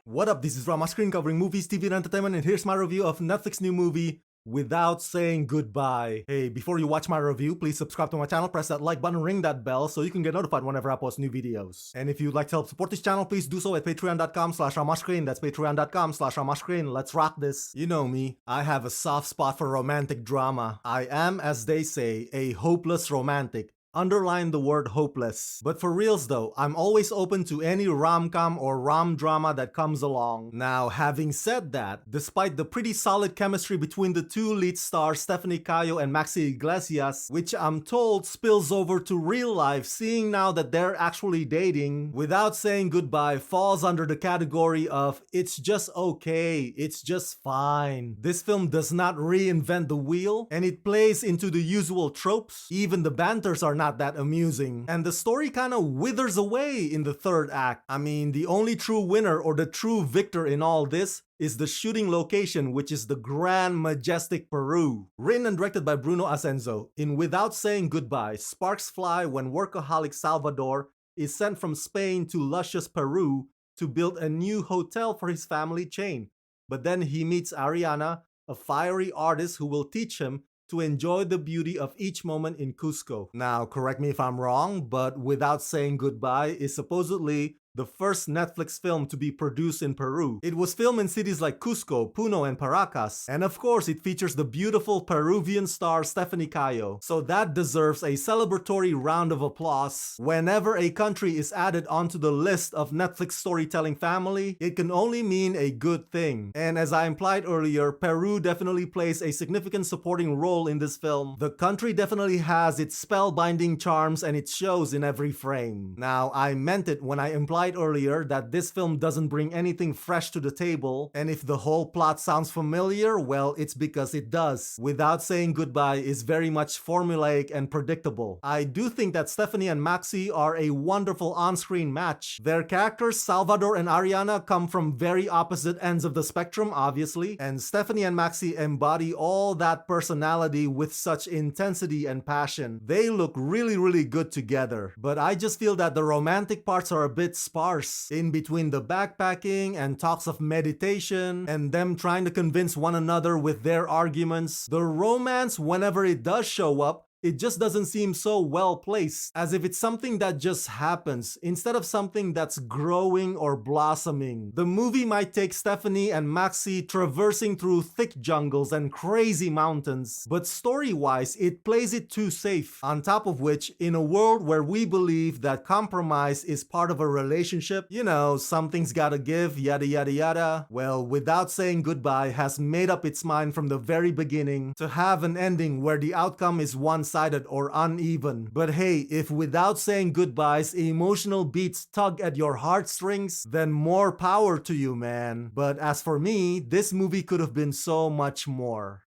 What up, this is Rama Screen covering movies, TV, and entertainment, and here's my review of Netflix new movie, Without Saying Goodbye. Hey, before you watch my review, please subscribe to my channel, press that like button, ring that bell so you can get notified whenever I post new videos. And if you'd like to help support this channel, please do so at patreon.com/ramascreen. That's patreon.com/ramascreen. Let's rock this. You know me, I have a soft spot for romantic drama. I am, as they say, a hopeless romantic. Underline the word hopeless. But for reals though, I'm always open to any rom-com or rom-drama that comes along. Now, having said that, despite the pretty solid chemistry between the two lead stars Stephanie Cayo and Maxi Iglesias, which I'm told spills over to real life seeing now that they're actually dating, Without Saying Goodbye falls under the category of it's just okay, it's just fine. This film does not reinvent the wheel, and it plays into the usual tropes. Even the banters are not that amusing, and the story kinda withers away in the third act. I mean, the only true winner or the true victor in all this is the shooting location, which is the grand, majestic Peru. Written and directed by Bruno Acenzo, in Without Saying Goodbye, sparks fly when workaholic Salvador is sent from Spain to luscious Peru to build a new hotel for his family chain. But then he meets Ariana, a fiery artist who will teach him to enjoy the beauty of each moment in Cusco. Now, correct me if I'm wrong, but Without Saying Goodbye is supposedly the first Netflix film to be produced in Peru. It was filmed in cities like Cusco, Puno, and Paracas, and of course it features the beautiful Peruvian star Stephanie Cayo, so that deserves a celebratory round of applause. Whenever a country is added onto the list of Netflix storytelling family, it can only mean a good thing. And as I implied earlier, Peru definitely plays a significant supporting role in this film. The country definitely has its spellbinding charms and it shows in every frame. Now, I meant it when I implied earlier that this film doesn't bring anything fresh to the table, and if the whole plot sounds familiar, well, it's because it does. Without Saying Goodbye is very much formulaic and predictable. I do think that Stephanie and Maxi are a wonderful on-screen match. Their characters, Salvador and Ariana, come from very opposite ends of the spectrum, obviously, and Stephanie and Maxi embody all that personality with such intensity and passion. They look really good together, but I just feel that the romantic parts are a bit sparse. In between the backpacking and talks of meditation and them trying to convince one another with their arguments, the romance, whenever it does show up, it just doesn't seem so well placed, as if it's something that just happens instead of something that's growing or blossoming. The movie might take Stephanie and Maxi traversing through thick jungles and crazy mountains, but story-wise, it plays it too safe. On top of which, in a world where we believe that compromise is part of a relationship, you know, something's gotta give, yada yada yada, well, Without Saying Goodbye has made up its mind from the very beginning to have an ending where the outcome is one-sided or uneven. But hey, if Without Saying Goodbye's emotional beats tug at your heartstrings, then more power to you, man. But as for me, this movie could have been so much more.